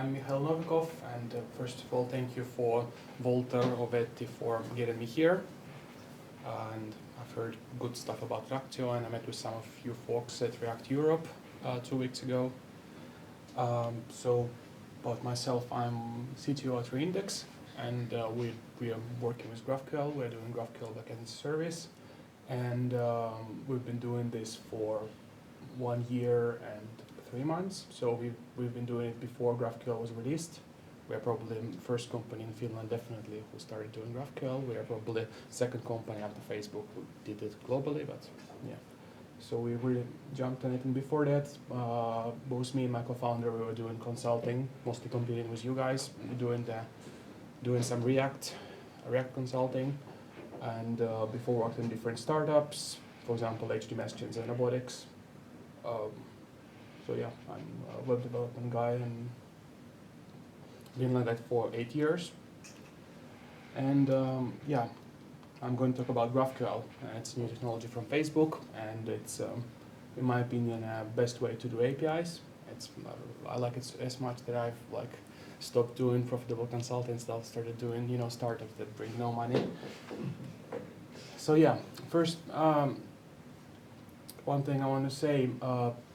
I'm Mikhail Novikov, and first of all, thank you for Walter Ovetti for getting me here. And I've heard good stuff about GraphQL, and I met with some of you folks at React Europe 2 weeks ago. So about myself, I'm CTO at Reindex, and we are working with GraphQL. We're doing GraphQL backend service, and we've been doing this for 1 year and 3 months. So we've been doing it before GraphQL was released. We are probably the first company in Finland, definitely, who started doing GraphQL. We are probably the second company after Facebook who did it globally, but yeah. So we really jumped on it, and before that, both me and my co-founder, we were doing consulting, mostly competing with you guys, doing some React consulting, and before worked in different startups, for example, HDmessaging and ZenRobotics. So yeah, I'm a web development guy and been like that for 8 years. And yeah, I'm going to talk about GraphQL. It's new technology from Facebook, and it's, in my opinion, best way to do APIs. I like it as much that I've stopped doing profitable consulting stuff, started doing startups that bring no money. So yeah, first, one thing I want to say.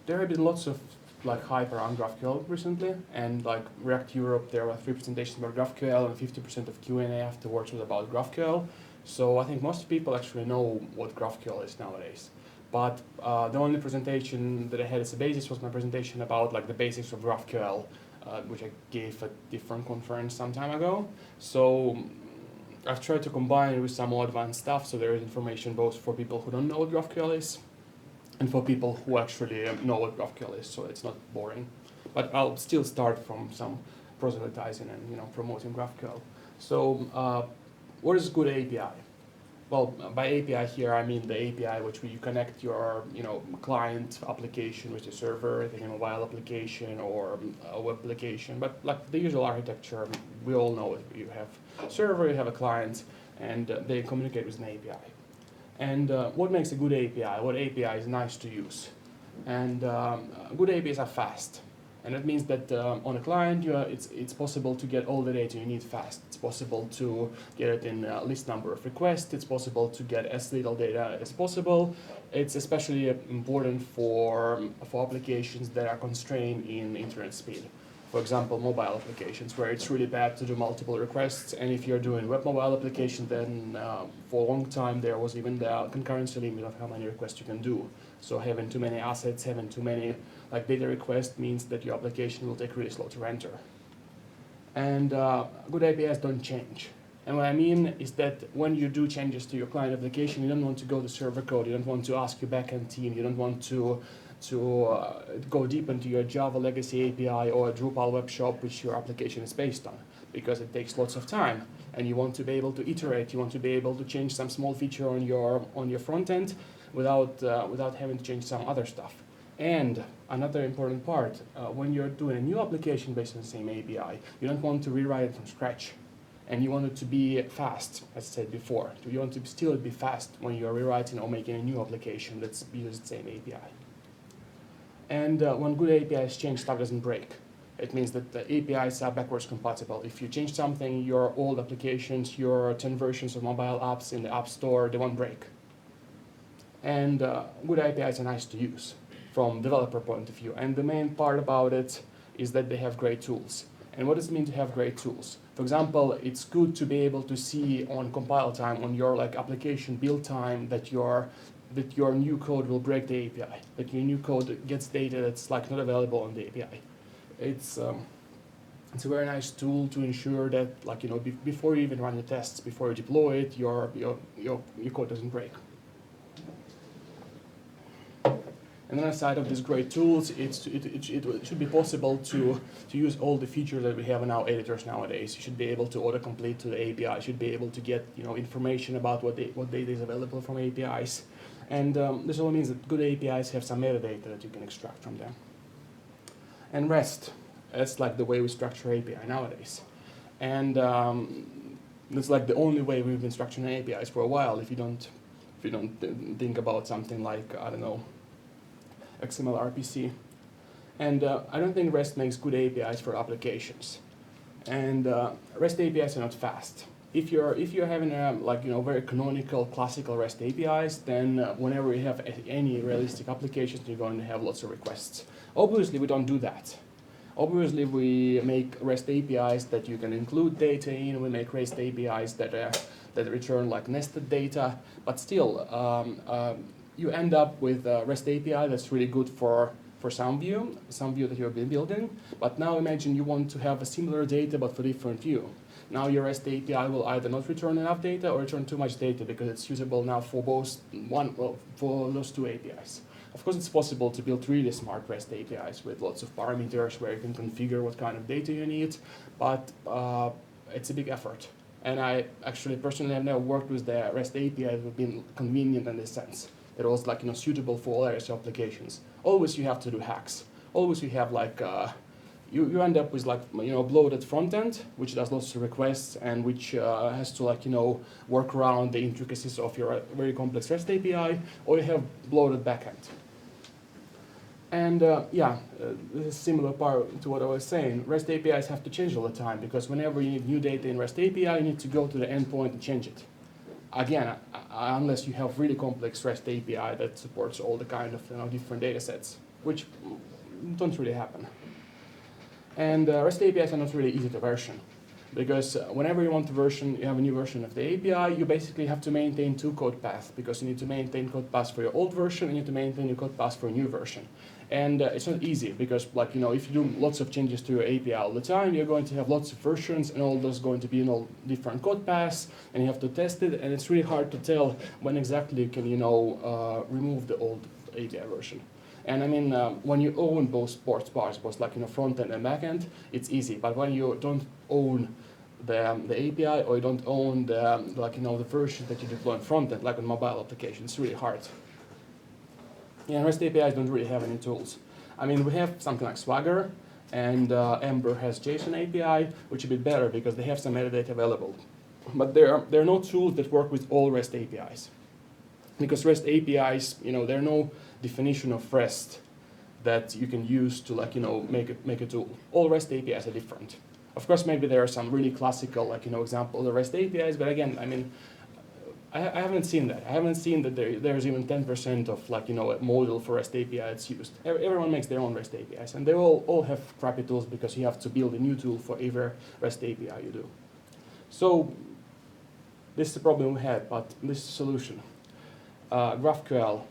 There have been lots of hype around GraphQL recently, and React Europe, there were 3 presentations about GraphQL, and 50% of Q&A afterwards was about GraphQL. So I think most people actually know what GraphQL is nowadays. But the only presentation that I had as a basis was my presentation about the basics of GraphQL, which I gave at a different conference some time ago. So I've tried to combine it with some more advanced stuff, so there is information both for people who don't know what GraphQL is, and for people who actually know what GraphQL is, so it's not boring. But I'll still start from some proselytizing and promoting GraphQL. So what is a good API? Well, by API here I mean the API which you connect your client application with the server, the mobile application or a web application. But the usual architecture, we all know it. You have a server, you have a client, and they communicate with an API. And what makes a good API? What API is nice to use? And good APIs are fast. And that means that on a client, it's possible to get all the data you need fast. It's possible to get it in a least number of requests. It's possible to get as little data as possible. It's especially important for applications that are constrained in internet speed. For example, mobile applications, where it's really bad to do multiple requests, and if you're doing web mobile application, then for a long time there was even the concurrency limit of how many requests you can do. So having too many assets, having too many data requests means that your application will take really slow to render. And good APIs don't change. And what I mean is that when you do changes to your client application, you don't want to go to server code, you don't want to ask your backend team, you don't want to go deep into your Java legacy API or a Drupal web shop which your application is based on, because it takes lots of time, and you want to be able to iterate, you want to be able to change some small feature on your front end without having to change some other stuff. And another important part, when you're doing a new application based on the same API, you don't want to rewrite it from scratch. And you want it to be fast, as I said before. So you want to still be fast when you're rewriting or making a new application that uses the same API. And when good APIs change, stuff doesn't break. It means that the APIs are backwards compatible. If you change something, your old applications, your 10 versions of mobile apps in the App Store, they won't break. And good APIs are nice to use from developer point of view. And the main part about it is that they have great tools. And what does it mean to have great tools? For example, it's good to be able to see on compile time, on your application build time, that your new code will break the API, that your new code gets data that's not available on the API. It's a very nice tool to ensure that before you even run your tests, before you deploy it, your code doesn't break. And then aside of these great tools, it should be possible to use all the features that we have in our editors nowadays. You should be able to autocomplete to the API. You should be able to get information about what data is available from APIs. And this all means that good APIs have some metadata that you can extract from them. And REST, that's the way we structure API nowadays. And that's the only way we've been structuring APIs for a while. If you don't think about something like, I don't know, XML RPC. And I don't think REST makes good APIs for applications. And REST APIs are not fast. If you're having very canonical classical REST APIs, then whenever you have any realistic applications, you're going to have lots of requests. Obviously, we don't do that. Obviously, we make REST APIs that you can include data in. We make REST APIs that return like nested data. But still, you end up with a REST API that's really good for some view that you've been building. But now imagine you want to have a similar data but for different view. Now your REST API will either not return enough data or return too much data because it's usable now for for those two APIs. Of course, it's possible to build really smart REST APIs with lots of parameters where you can configure what kind of data you need, but it's a big effort. And I actually personally have never worked with the REST API that would be convenient in this sense. It was suitable for all areas of applications. Always you have to do hacks. Always you have you end up with bloated front end, which does lots of requests and which has to work around the intricacies of your very complex REST API, or you have bloated backend. And this is similar part to what I was saying. REST APIs have to change all the time because whenever you need new data in REST API, you need to go to the endpoint and change it. Again, unless you have really complex REST API that supports all the kind of different data sets, which don't really happen. And REST APIs are not really easy to version because whenever you want to version, you have a new version of the API, you basically have to maintain two code paths because you need to maintain code paths for your old version and you need to maintain your code paths for a new version. And it's not easy because if you do lots of changes to your API all the time, you're going to have lots of versions and all those going to be in all different code paths and you have to test it, and it's really hard to tell when exactly you can remove the old API version. And I mean, when you own both parts, both front end and back end, it's easy. But when you don't own the API or you don't own the version that you deploy in front end, like on mobile application, it's really hard. Yeah, REST APIs don't really have any tools. I mean, we have something like Swagger, and Ember has JSON API, which is a bit better because they have some metadata available. But there are no tools that work with all REST APIs. Because REST APIs, there are no definition of REST that you can use to make a tool. All REST APIs are different. Of course, maybe there are some really classical examples of REST APIs, but again, I mean, I haven't seen that. I haven't seen that there's even 10% of a model for REST API that's used. Everyone makes their own REST APIs, and they all have crappy tools because you have to build a new tool for every REST API you do. So this is the problem we had, but this is the solution. GraphQL,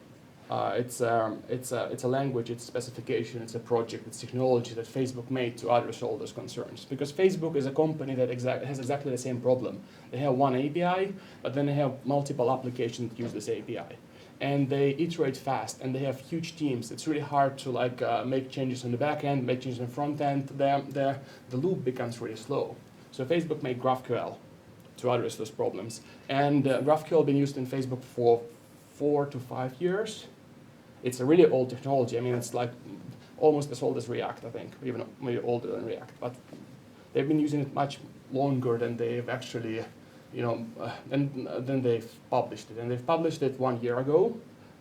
it's a language, it's a specification, it's a project, it's technology that Facebook made to address all those concerns. Because Facebook is a company that has exactly the same problem. They have one API, but then they have multiple applications that use this API. And they iterate fast, and they have huge teams. It's really hard to make changes on the back end, make changes on the front end. The loop becomes really slow. So Facebook made GraphQL to address those problems. And GraphQL has been used in Facebook for 4 to 5 years. It's a really old technology. I mean, it's almost as old as React, I think, even maybe older than React. But they've been using it much longer than they've actually, than they've published it. And they've published it 1 year ago.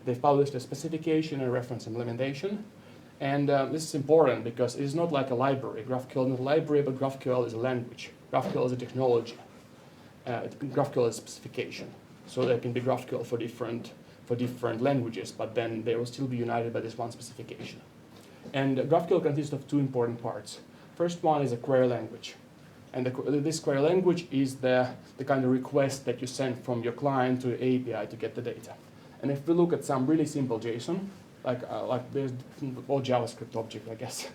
They've published a specification and reference implementation. And this is important because it is not like a library. GraphQL is not a library, but GraphQL is a language. GraphQL is a technology. GraphQL is a specification. So there can be GraphQL for different languages, but then they will still be united by this one specification. And GraphQL consists of two important parts. First one is a query language. And this query language is the kind of request that you send from your client to the API to get the data. And if we look at some really simple JSON, like there's all JavaScript object, I guess.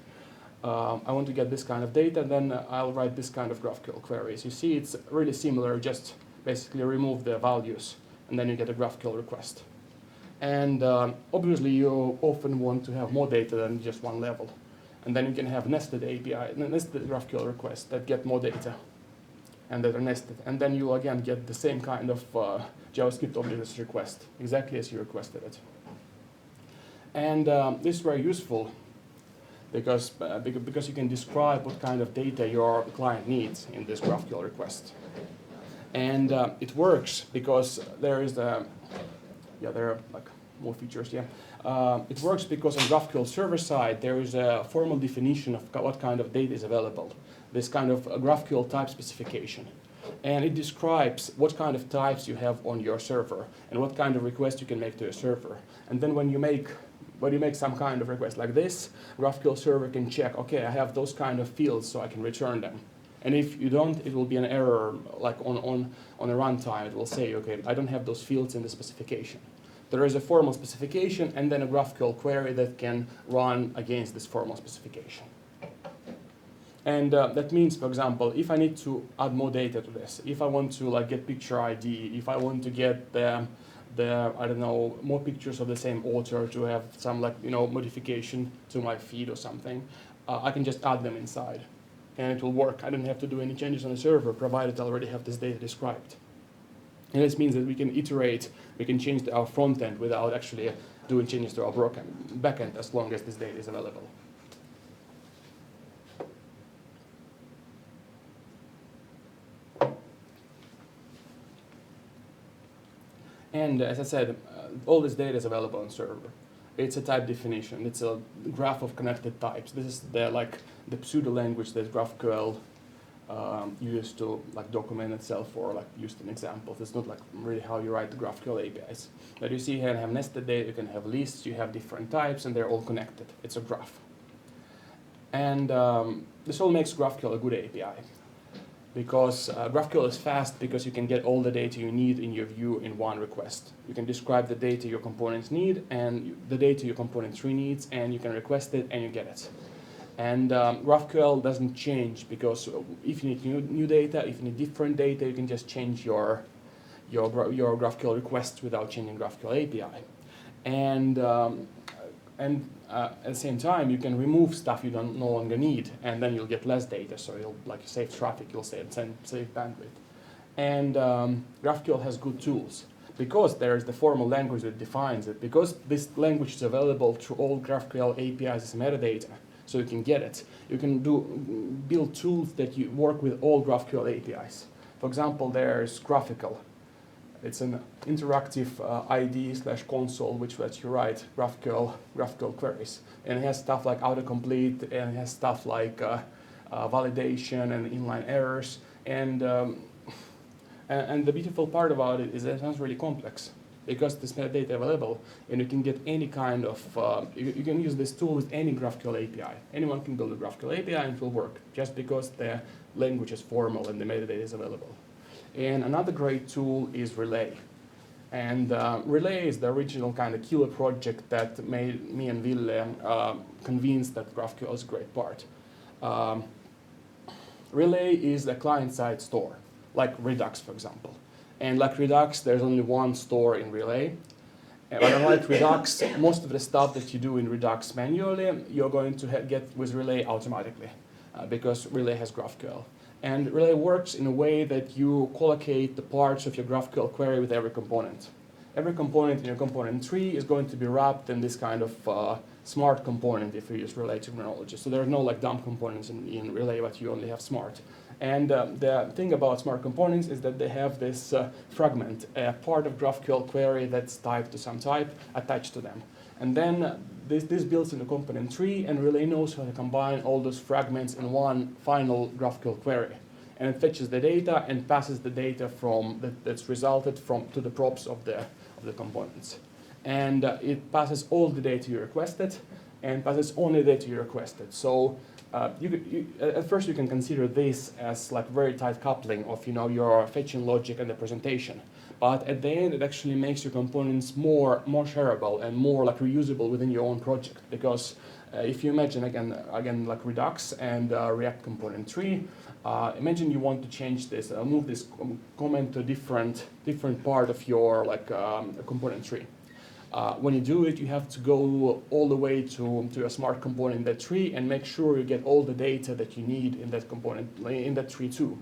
I want to get this kind of data, then I'll write this kind of GraphQL queries. You see, it's really similar, just basically remove the values, and then you get a GraphQL request. And obviously, you often want to have more data than just one level. And then you can have nested API, nested GraphQL requests that get more data and that are nested. And then you again get the same kind of JavaScript object as request, exactly as you requested it. And this is very useful because you can describe what kind of data your client needs in this GraphQL request. And it works because there are more features, yeah. It works because on GraphQL server side, there is a formal definition of what kind of data is available. This kind of GraphQL type specification. And it describes what kind of types you have on your server and what kind of request you can make to your server. And then when you make some kind of request like this, GraphQL server can check, okay, I have those kind of fields, so I can return them. And if you don't, it will be an error, like on a runtime. It will say, okay, I don't have those fields in the specification. There is a formal specification and then a GraphQL query that can run against this formal specification. And that means, for example, if I need to add more data to this, if I want to like get picture ID, if I want to get the I don't know, more pictures of the same author to have some like, you know, modification to my feed or something, I can just add them inside. And it will work. I don't have to do any changes on the server, provided I already have this data described. And this means that we can iterate, we can change our front end without actually doing changes to our backend as long as this data is available. And as I said, all this data is available on server. It's a type definition. It's a graph of connected types. This is the pseudo language that GraphQL used to like document itself or like used in examples. It's not like really how you write the GraphQL APIs. But you see here, you have nested data, you can have lists, you have different types, and they're all connected. It's a graph. And this all makes GraphQL a good API. Because GraphQL is fast because you can get all the data you need in your view in one request. You can describe the data your components need and the data your component tree needs, and you can request it and you get it. And GraphQL doesn't change because if you need new data, if you need different data, you can just change your GraphQL requests without changing GraphQL API. And at the same time, you can remove stuff you no longer need, and then you'll get less data. So you'll save traffic, you'll save bandwidth. And GraphQL has good tools because there is the formal language that defines it. Because this language is available through all GraphQL APIs as metadata, so you can get it. You can build tools that you work with all GraphQL APIs. For example, there's Graphical. It's an interactive IDE/console which lets you write GraphQL queries. And it has stuff like autocomplete, and it has stuff like validation and inline errors. And the beautiful part about it is that it's not really complex because this metadata available, and you can get any kind of, you can use this tool with any GraphQL API. Anyone can build a GraphQL API and it will work just because the language is formal and the metadata is available. And another great tool is Relay. And Relay is the original kind of killer project that made me and Ville convinced that GraphQL is a great part. Relay is a client-side store, like Redux, for example. And like Redux, there's only one store in Relay. But unlike Redux, most of the stuff that you do in Redux manually, you're going to get with Relay automatically, because Relay has GraphQL. And Relay works in a way that you collocate the parts of your GraphQL query with every component. Every component in your component tree is going to be wrapped in this kind of smart component if you use Relay terminology. So there are no like dumb components in Relay, but you only have smart. And the thing about smart components is that they have this fragment, a part of GraphQL query that's typed to some type attached to them. And then this builds in the component tree, and Relay knows how to combine all those fragments in one final GraphQL query. And it fetches the data and passes the data that's resulted to the props of the components. And it passes all the data you requested and passes only the data you requested. So at first you can consider this as like very tight coupling of your fetching logic and the presentation. But at the end, it actually makes your components more shareable and more like reusable within your own project. Because if you imagine again like Redux and React component tree, imagine you want to change this, move this comment to a different part of your component tree. When you do it, you have to go all the way to a smart component in that tree and make sure you get all the data that you need in that component in that tree too.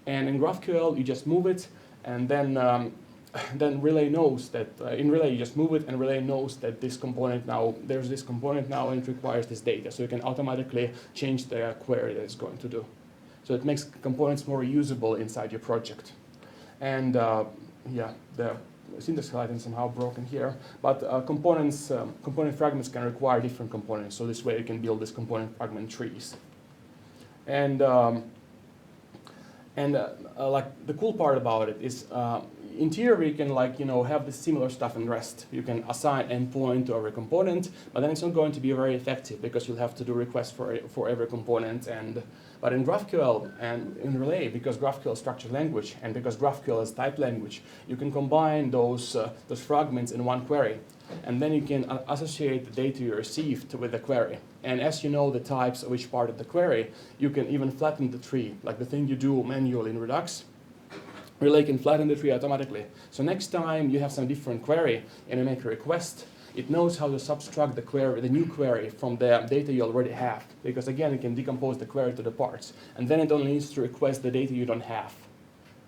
And in GraphQL, you just move it, and then Relay knows that in Relay you just move it, and Relay knows that there's this component now, and it requires this data, so you can automatically change the query that it's going to do. So it makes components more usable inside your project. And syntax highlighting somehow broken here, but component fragments can require different components, so this way you can build this component fragment trees. And like the cool part about it is, in theory, you can have this similar stuff in REST. You can assign endpoint to every component, but then it's not going to be very effective because you'll have to do requests for every component. But in GraphQL and in Relay, because GraphQL is structured language and because GraphQL is typed language, you can combine those fragments in one query. And then you can associate the data you received with the query. And as you know the types of each part of the query, you can even flatten the tree, like the thing you do manually in Redux. Relay can flatten the tree automatically. So next time you have some different query and you make a request, it knows how to subtract the new query from the data you already have. Because again, it can decompose the query to the parts. And then it only needs to request the data you don't have.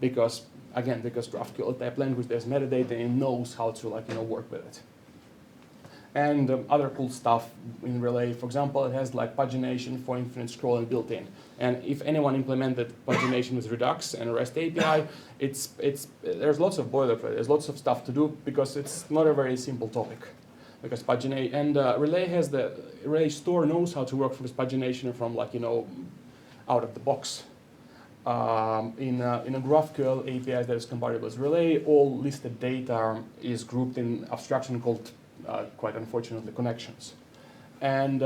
Because GraphQL type language, there's metadata and it knows how to work with it. And other cool stuff in Relay, for example, it has like pagination for infinite scrolling built in. And if anyone implemented pagination with Redux and REST API, there's lots of boilerplate, there's lots of stuff to do because it's not a very simple topic. Because pagination, and Relay store knows how to work with pagination from out of the box. In a GraphQL API that is compatible with Relay, all listed data is grouped in abstraction called quite unfortunately, connections. And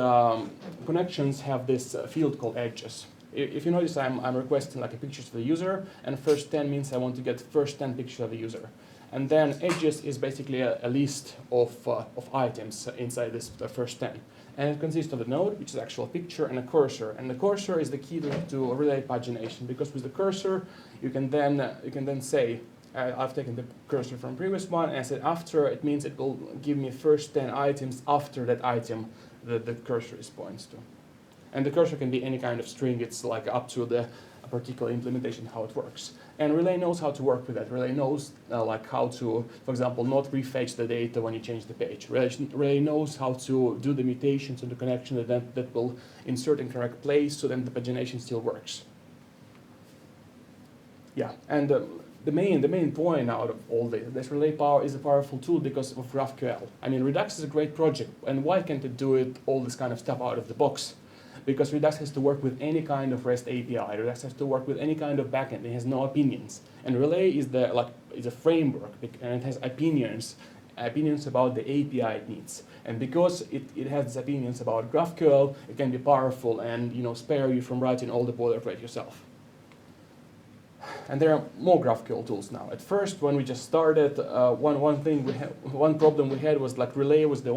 connections have this field called edges. If you notice, I'm requesting like a picture to the user, and first 10 means I want to get first 10 pictures of the user. And then edges is basically a list of items inside this first 10. And it consists of a node, which is actual picture, and a cursor. And the cursor is the key to Relay pagination, because with the cursor, you can then say, I've taken the cursor from previous one, and I said after, it means it will give me first 10 items after that item that the cursor is points to. And the cursor can be any kind of string, it's like up to the particular implementation how it works. And Relay knows how to work with that. Relay knows how to, for example, not refetch the data when you change the page. Relay knows how to do the mutations in the connection that will insert in correct place, so then the pagination still works. Yeah, and the main point out of all this Relay Power is a powerful tool because of GraphQL. I mean, Redux is a great project, and why can't it do it all this kind of stuff out of the box? Because Redux has to work with any kind of REST API. Redux has to work with any kind of backend. It has no opinions. And Relay is a framework, and it has opinions about the API it needs. And because it has these opinions about GraphQL, it can be powerful and spare you from writing all the boilerplate yourself. And there are more GraphQL tools now. At first, when we just started, one problem we had was Relay was the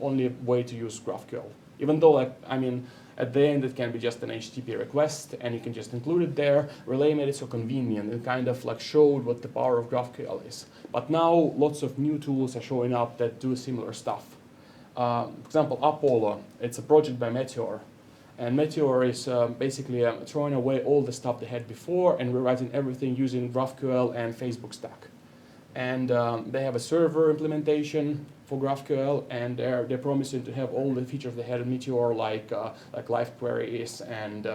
only way to use GraphQL. Even though at the end it can be just an HTTP request and you can just include it there, Relay made it so convenient and kind of showed what the power of GraphQL is. But now lots of new tools are showing up that do similar stuff. For example, Apollo, it's a project by Meteor. And Meteor is basically throwing away all the stuff they had before and rewriting everything using GraphQL and Facebook stack. And they have a server implementation for GraphQL, and they're promising to have all the features they had in Meteor, like live queries and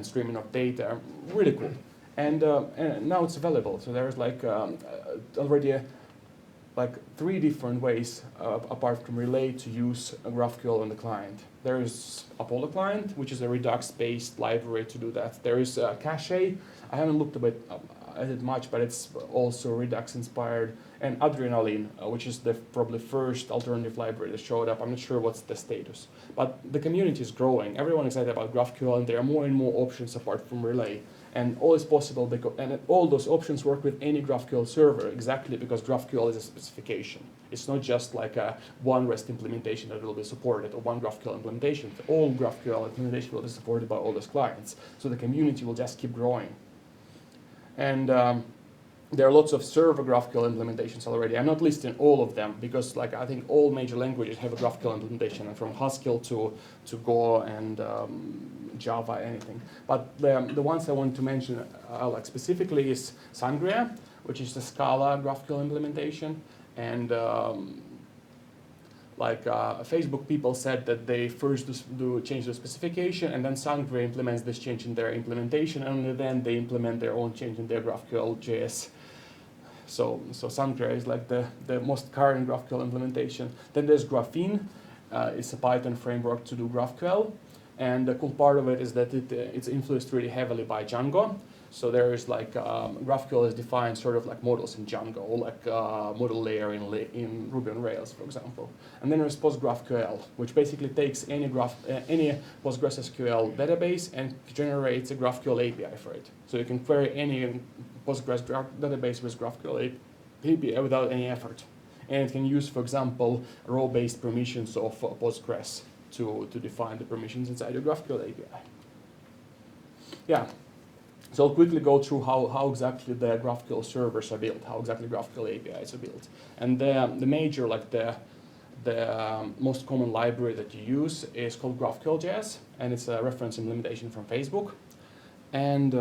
streaming of data. Really cool. And now it's available. So there's already 3 different ways apart from Relay to use GraphQL on the client. There is Apollo client, which is a Redux-based library to do that. There is Cache. I haven't looked at it much, but it's also Redux-inspired. And Adrenaline, which is the probably first alternative library that showed up. I'm not sure what's the status. But the community is growing. Everyone is excited about GraphQL, and there are more and more options apart from Relay. And all is possible, and all those options work with any GraphQL server, exactly because GraphQL is a specification. It's not just one REST implementation that will be supported, or one GraphQL implementation. All GraphQL implementation will be supported by all those clients. So the community will just keep growing. And there are lots of server GraphQL implementations already. I'm not listing all of them because I think all major languages have a GraphQL implementation, and from Haskell to Go and Java, anything. But the ones I want to mention specifically is Sangria, which is the Scala GraphQL implementation. And Facebook people said that they first do change the specification, and then Sangria implements this change in their implementation, and only then they implement their own change in their GraphQL JS So SunQuery is like the most current GraphQL implementation. Then there's Graphene. It's a Python framework to do GraphQL. And the cool part of it is that it's influenced really heavily by Django. So there is like GraphQL is defined sort of like models in Django, or like model layer in Ruby on Rails, for example. And then there's PostgreSQL, which basically takes any PostgreSQL database and generates a GraphQL API for it. So you can query any Postgres database with GraphQL API without any effort. And it can use, for example, row-based permissions of Postgres to define the permissions inside your GraphQL API. Yeah. So I'll quickly go through how exactly the GraphQL servers are built, how exactly GraphQL APIs are built. And the major, like the most common library that you use is called GraphQL.js, and it's a reference implementation from Facebook. And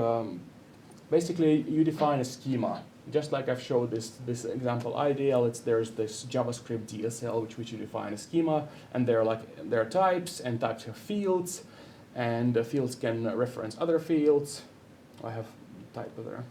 basically, you define a schema. Just like I've showed this example IDL, there's this JavaScript DSL which you define a schema, and there are types, and types have fields, and the fields can reference other fields. I have typo there.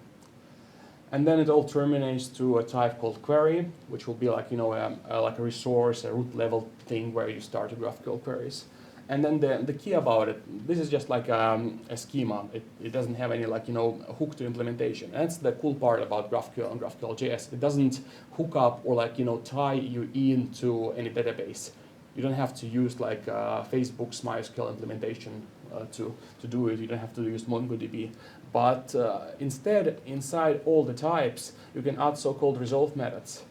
And then it all terminates to a type called query, which will be like like a resource, a root level thing where you start your GraphQL queries. And then the key about it, this is just like a schema. It doesn't have any hook to implementation. And that's the cool part about GraphQL and GraphQL.js. It doesn't hook up or tie you into any database. You don't have to use like Facebook's MySQL implementation to do it. You don't have to use MongoDB. But instead, inside all the types, you can add so-called resolve methods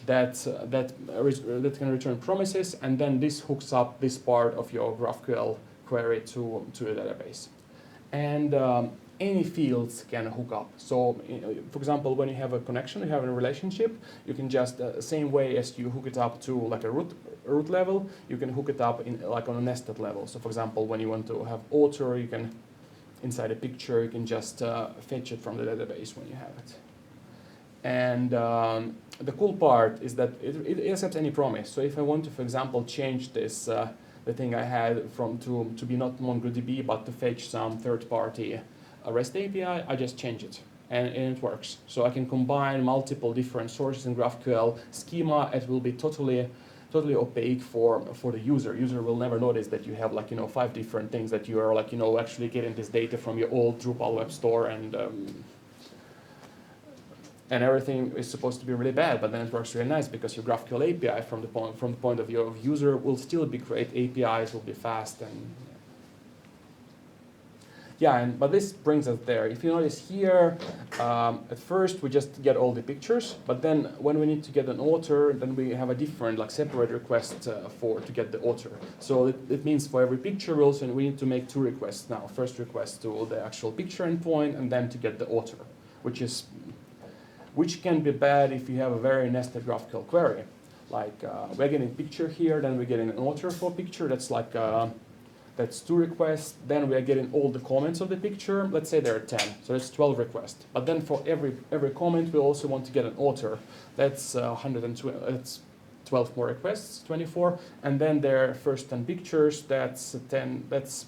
that can return promises, and then this hooks up this part of your GraphQL query to a database. And any fields can hook up. So, for example, when you have a connection, you have a relationship, you can just, same way as you hook it up to like a root level, you can hook it up in like on a nested level. So, for example, when you want to have author, you can, inside a picture, you can just fetch it from the database when you have it. And the cool part is that it accepts any promise. So if I want to, for example, change this, the thing I had to be not MongoDB, but to fetch some third-party REST API, I just change it, and it works. So I can combine multiple different sources in GraphQL schema. It will be totally opaque for the user. User will never notice that you have 5 different things that you are actually getting this data from your old Drupal web store, and everything is supposed to be really bad, but then it works really nice because your GraphQL API from the point of view of user will still be great. APIs will be fast, and but this brings us there. If you notice here, at first we just get all the pictures, but then when we need to get an author, then we have a different separate request to get the author. So it means for every picture we need to make 2 requests now. First request to the actual picture endpoint, and then to get the author, which can be bad if you have a very nested GraphQL query. We're getting a picture here, then we're getting an author for picture. That's 2 requests. Then we are getting all the comments of the picture. Let's say there are 10, so that's 12 requests. But then for every comment, we also want to get an author. That's 120. That's 12 more requests, 24. And then there are first 10 pictures. That's 10. That's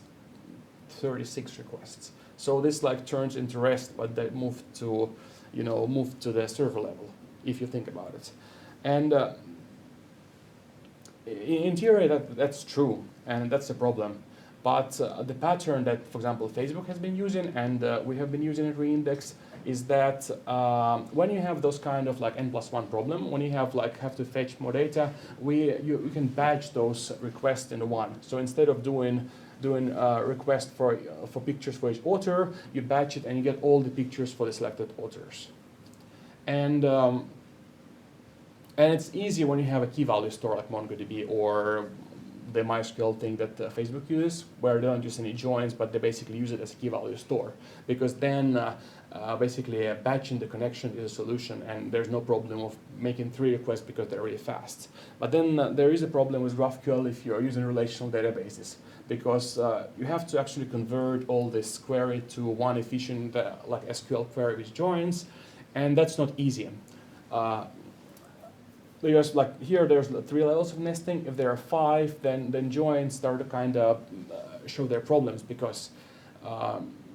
36 requests. So this turns into REST, but they moved to the server level, if you think about it. And in theory, that's true, and that's a problem. But the pattern that, for example, Facebook has been using, and we have been using at Reindex, is that when you have those kind of n+1 problem, when you have to fetch more data, you can batch those requests into one. So instead of doing request for pictures for each author, you batch it and you get all the pictures for the selected authors. And it's easy when you have a key value store like MongoDB or the MySQL thing that Facebook uses, where they don't use any joins, but they basically use it as a key value store. Because then basically batching the connection is a solution, and there's no problem of making 3 requests because they're really fast. But then there is a problem with GraphQL if you're using relational databases, because you have to actually convert all this query to one efficient SQL query with joins, and that's not easy. Because here there's 3 levels of nesting. If there are 5, then joins start to kind of show their problems, because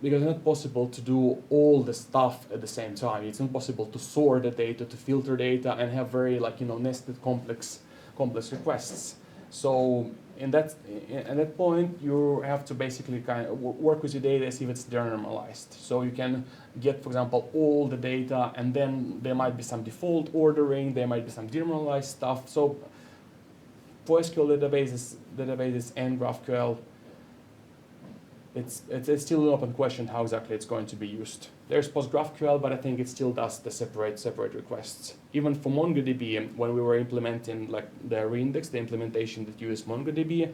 because it's not possible to do all the stuff at the same time. It's not possible to sort the data, to filter data, and have very nested complex requests. So at that point, you have to basically kind of work with your data as if it's denormalized. So you can get, for example, all the data, and then there might be some default ordering, there might be some denormalized stuff. So for SQL databases and GraphQL, it's still an open question how exactly it's going to be used. There's PostgreSQL, but I think it still does the separate requests. Even for MongoDB, when we were implementing like the Reindex, the implementation that used MongoDB,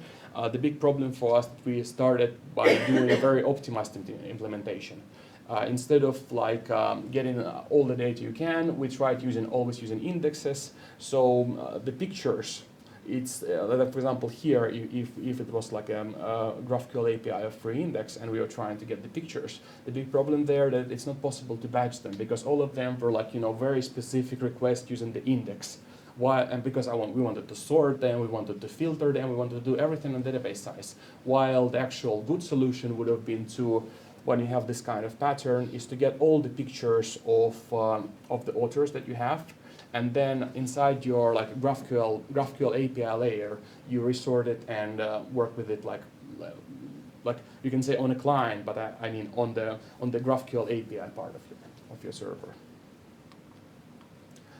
the big problem for us, we started by doing a very optimized implementation. Instead of getting all the data you can, we tried always using indexes. So the pictures, it's for example here, if it was like a GraphQL API of Reindex and we were trying to get the pictures, the big problem there that it's not possible to batch them because all of them were very specific requests using the index. Why? And because we wanted to sort them, we wanted to filter them, we wanted to do everything on database size. While the actual good solution would have been to, when you have this kind of pattern, is to get all the pictures of the authors that you have. And then inside your GraphQL API layer, you resort it and work with it like you can say on a client, but I mean on the GraphQL API part of your server.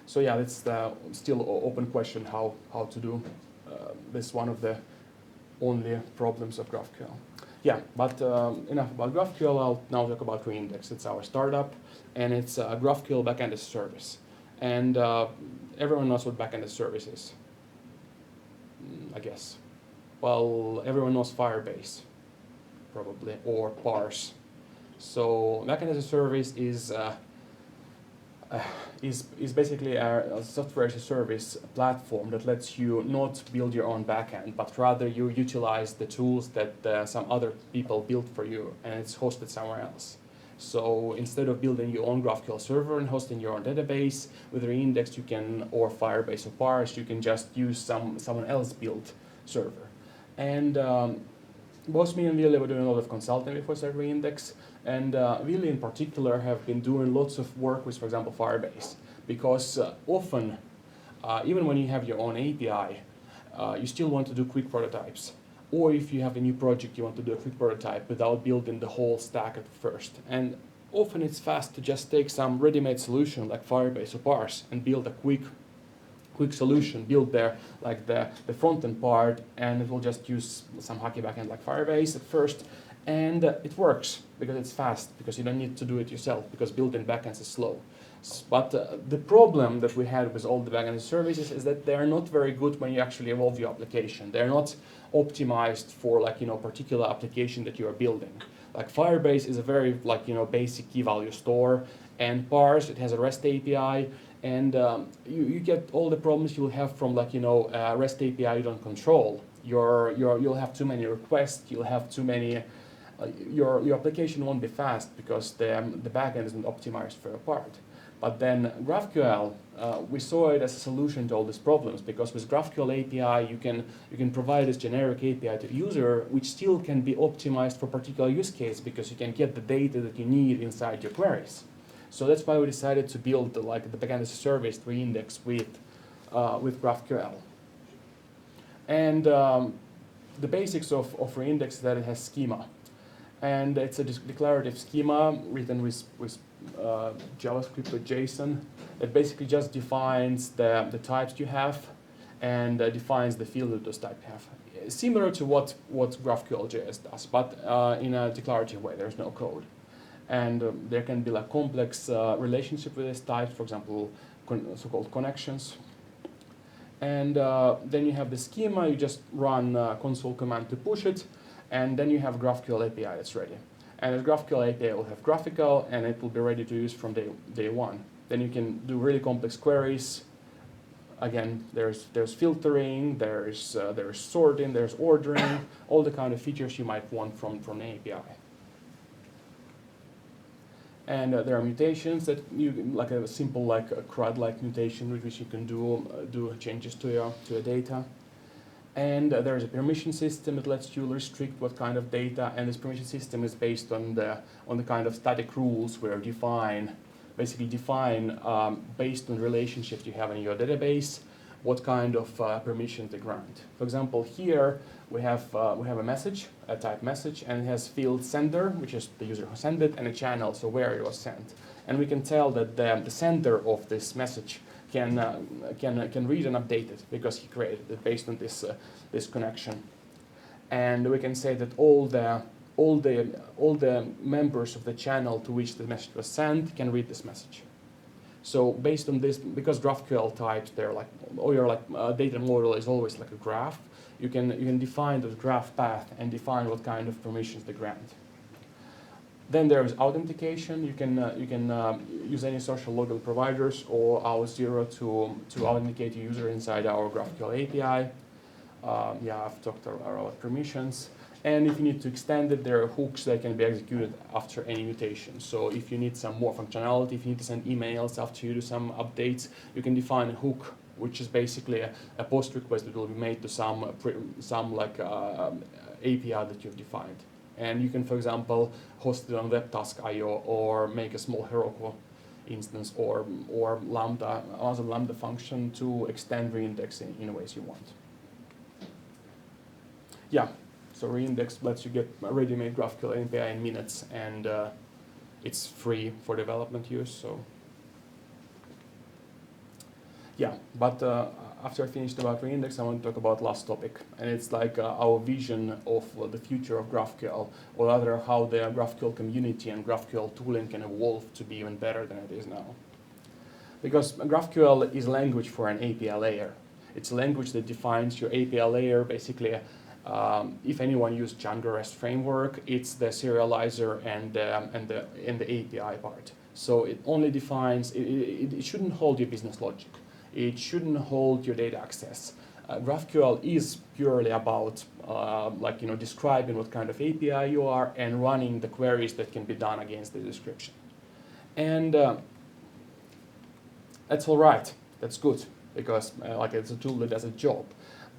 So yeah, that's still an open question how to do this. One of the only problems of GraphQL. Yeah, but enough about GraphQL. I'll now talk about Reindex. It's our startup, and it's a GraphQL backend as a service. And everyone knows what backend as a service is, I guess. Well, everyone knows Firebase, probably, or Parse. So backend as a service is basically a software as a service platform that lets you not build your own backend, but rather you utilize the tools that some other people built for you, and it's hosted somewhere else. So instead of building your own GraphQL server and hosting your own database with Reindex, you can, or Firebase or Parse, you can just use someone else built server. And both me and Ville were doing a lot of consulting before we started Reindex, and Ville in particular have been doing lots of work with, for example, Firebase, because often, even when you have your own API, you still want to do quick prototypes. Or if you have a new project, you want to do a quick prototype without building the whole stack at first. And often it's fast to just take some ready-made solution like Firebase or Parse and build a quick solution, build the front-end part, and it will just use some hacky backend like Firebase at first. And it works because it's fast, because you don't need to do it yourself, because building backends is slow. But the problem that we had with all the backend services is that they're not very good when you actually evolve your application. They're not optimized for particular application that you are building. Like Firebase is a very basic key value store, and Parse, it has a REST API, and you get all the problems you'll have from REST API you don't control. You'll have too many requests. You'll have too many. Your application won't be fast because the backend isn't optimized for your part. But then GraphQL, we saw it as a solution to all these problems, because with GraphQL API you can provide this generic API to the user, which still can be optimized for particular use case, because you can get the data that you need inside your queries. So that's why we decided to build the backend as a service Reindex with GraphQL. And the basics of Reindex is that it has schema. And it's a declarative schema written with JavaScript or JSON. It basically just defines the types you have and defines the field that those types have. Similar to what GraphQL.js does, but in a declarative way. There's no code. And there can be complex relationship with these types, for example, so-called connections. And then you have the schema, you just run a console command to push it, and then you have GraphQL API that's ready. And the GraphQL API will have graphical, and it will be ready to use from day one. Then you can do really complex queries. Again, there's filtering, there's sorting, there's ordering, all the kind of features you might want from an API. And there are mutations that like a simple a CRUD-like mutation with which you can do changes to your data. And there is a permission system that lets you restrict what kind of data, and this permission system is based on the kind of static rules where basically define based on relationships you have in your database, what kind of permission to grant. For example, here we have a message, a type message, and it has field sender, which is the user who sent it, and a channel, so where it was sent. And we can tell that the sender of this message can read and update it because he created it based on this connection. And we can say that all the members of the channel to which the message was sent can read this message. So based on this, because GraphQL types, they're like, or your data model is always like a graph, you can define the graph path and define what kind of permissions they grant. Then there is authentication. You can use any social login providers or Auth0 to authenticate a user inside our GraphQL API. I've talked about permissions. And if you need to extend it, there are hooks that can be executed after any mutation. So if you need some more functionality, if you need to send emails after you do some updates, you can define a hook, which is basically a post request that will be made to some API that you've defined. And you can, for example, host it on webtask.io or make a small Heroku instance or Amazon Lambda function to extend Reindex in ways you want. Yeah, so Reindex lets you get a ready-made GraphQL API in minutes, and it's free for development use. So yeah, but after I finished about Reindex, I want to talk about last topic, and it's like our vision of the future of GraphQL, or rather how the GraphQL community and GraphQL tooling can evolve to be even better than it is now. Because GraphQL is a language for an API layer. It's a language that defines your API layer. Basically, if anyone used Django REST framework, it's the serializer and the API part. So it only defines. It shouldn't hold your business logic. It shouldn't hold your data access. GraphQL is purely about describing what kind of API you are and running the queries that can be done against the description. And that's all right. That's good because it's a tool that does a job.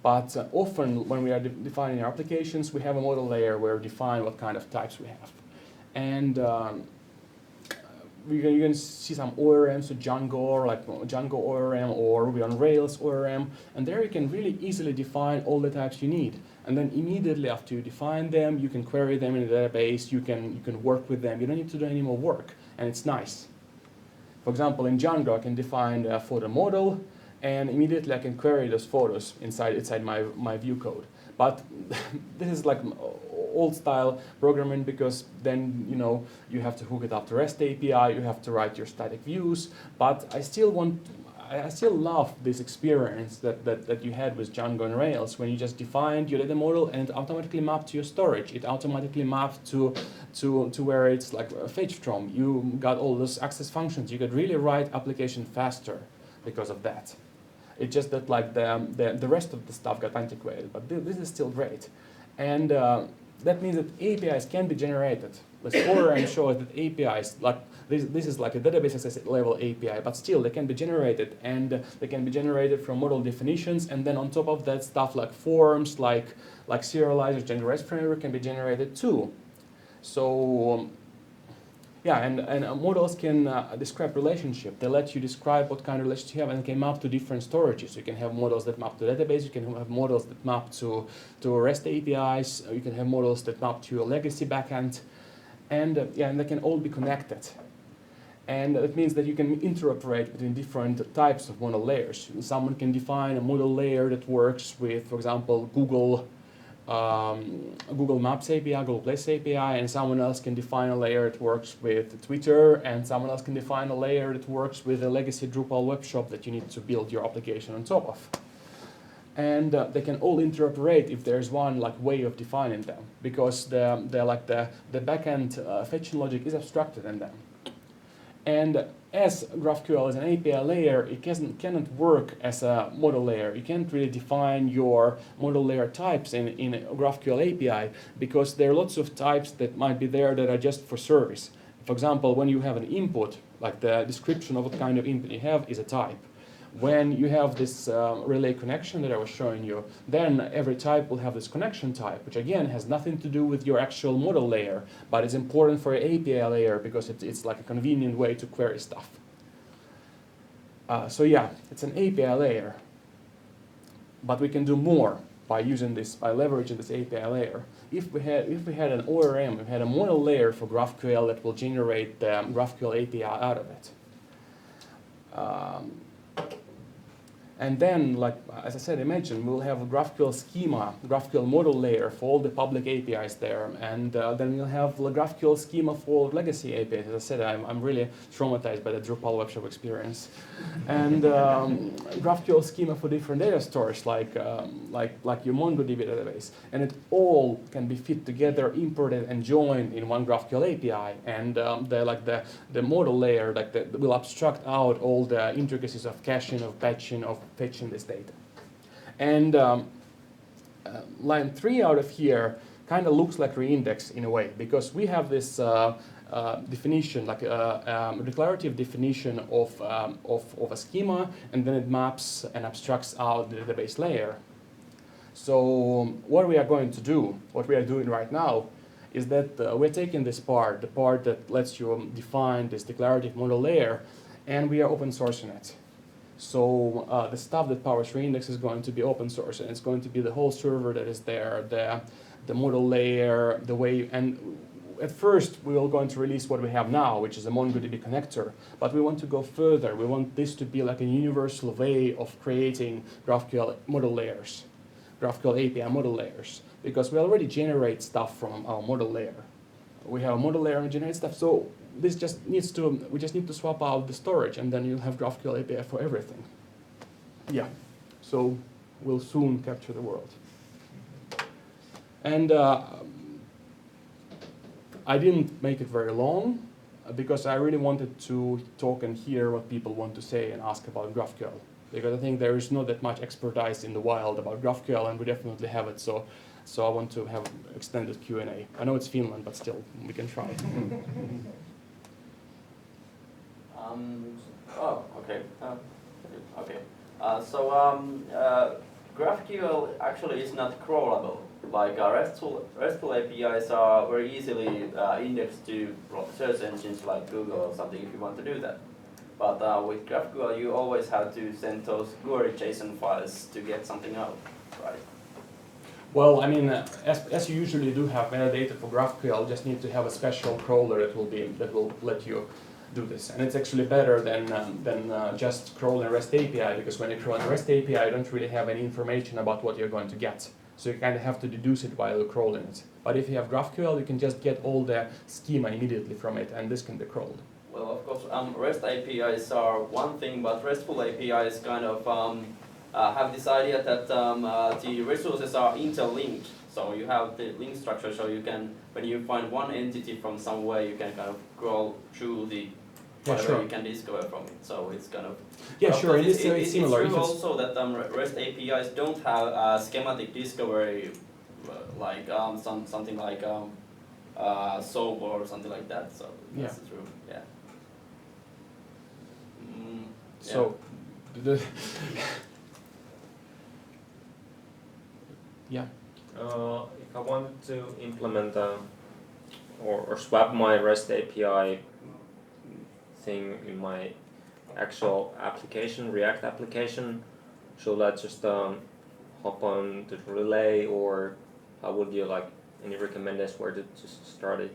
But often when we are defining our applications, we have a model layer where we define what kind of types we have. And you can see some ORMs, so Django, like Django ORM or Ruby on Rails ORM, and there you can really easily define all the types you need. And then immediately after you define them, you can query them in the database, you can work with them, you don't need to do any more work, and it's nice. For example, in Django, I can define a photo model, and immediately I can query those photos inside my view code. But this is like old style programming because then you have to hook it up to REST API, you have to write your static views. But I still love this experience that you had with Django and Rails when you just defined your data model and it automatically mapped to your storage. It automatically mapped to where it's like fetched from. You got all those access functions. You could really write application faster because of that. It's just that like the rest of the stuff got antiquated, but this is still great. And that means that APIs can be generated. The ORM shows that APIs, like this is like a database access level API, but still they can be generated, and they can be generated from model definitions, and then on top of that stuff like forms, like serializers, Django REST framework can be generated too. So yeah, and models can describe relationship. They let you describe what kind of relationship you have, and can map to different storages. You can have models that map to database. You can have models that map to REST APIs. You can have models that map to a legacy backend, and and they can all be connected. And that means that you can interoperate between different types of model layers. Someone can define a model layer that works with, for example, Google Maps API, Google Place API, and someone else can define a layer that works with Twitter, and someone else can define a layer that works with a legacy Drupal web shop that you need to build your application on top of. And they can all interoperate if there's one way of defining them, because the backend fetching logic is abstracted in them. And as GraphQL is an API layer, it cannot work as a model layer. You can't really define your model layer types in a GraphQL API because there are lots of types that might be there that are just for service. For example, when you have an input, like the description of what kind of input you have is a type. when you have this relay connection that I was showing you, then every type will have this connection type, which again has nothing to do with your actual model layer, but it's important for your API layer because it's like a convenient way to query stuff. So yeah, it's an API layer, but we can do more by using this, by leveraging this API layer. If we had an ORM, we had a model layer for GraphQL that will generate the GraphQL API out of it. And then, like as I said, imagine we'll have a GraphQL schema, GraphQL model layer for all the public APIs there, and then we'll have the GraphQL schema for legacy APIs. As I said, I'm really traumatized by the Drupal webshop experience, and GraphQL schema for different data stores, like your MongoDB database, and it all can be fit together, imported, and joined in one GraphQL API. And the model layer, will abstract out all the intricacies of caching, of batching, of fetching this data. And line 3 out of here kind of looks like Reindex in a way, because we have this definition, like a declarative definition of a schema, and then it maps and abstracts out the database layer. So what we are going to do, what we are doing right now, is that we're taking this part, the part that lets you define this declarative model layer, and we are open sourcing it. So the stuff that powers Reindex is going to be open source, and it's going to be the whole server that is there, the model layer, the way, and at first we are going to release what we have now, which is a MongoDB connector, but we want to go further. We want this to be like a universal way of creating GraphQL model layers, GraphQL API model layers, because we already generate stuff from our model layer. We have a model layer and generate stuff, so this just needs to, we just need to swap out the storage, and then you'll have GraphQL API for everything. Yeah, so we'll soon capture the world. And I didn't make it very long because I really wanted to talk and hear what people want to say and ask about GraphQL, because I think there is not that much expertise in the wild about GraphQL, and we definitely have it. So I want to have extended Q&A. I know it's Finland, but still, we can try. Okay. GraphQL actually is not crawlable. Like RESTful APIs are very easily indexed to search engines like Google or something if you want to do that. But with GraphQL, you always have to send those query JSON files to get something out, right? Well, I mean, as you usually do have metadata for GraphQL, you just need to have a special crawler that will let you do this. And it's actually better than just crawling REST API, because when you crawl a REST API, you don't really have any information about what you're going to get. So you kind of have to deduce it while you're crawling it. But if you have GraphQL, you can just get all the schema immediately from it, and this can be crawled. Well, of course, REST APIs are one thing, but RESTful APIs kind of have this idea that the resources are interlinked. So you have the link structure, so you can, when you find one entity from somewhere, you can kind of crawl through the whatever you can discover from it. So it's kind of sure. It's similar. It's true also that REST APIs don't have schematic discovery like something like SOAP or something like that. So that's true. Yeah. So, yeah. If I wanted to implement or swap my REST API thing in my actual application, React application, should I just hop on the relay, or how would you like any recommendations where to start it?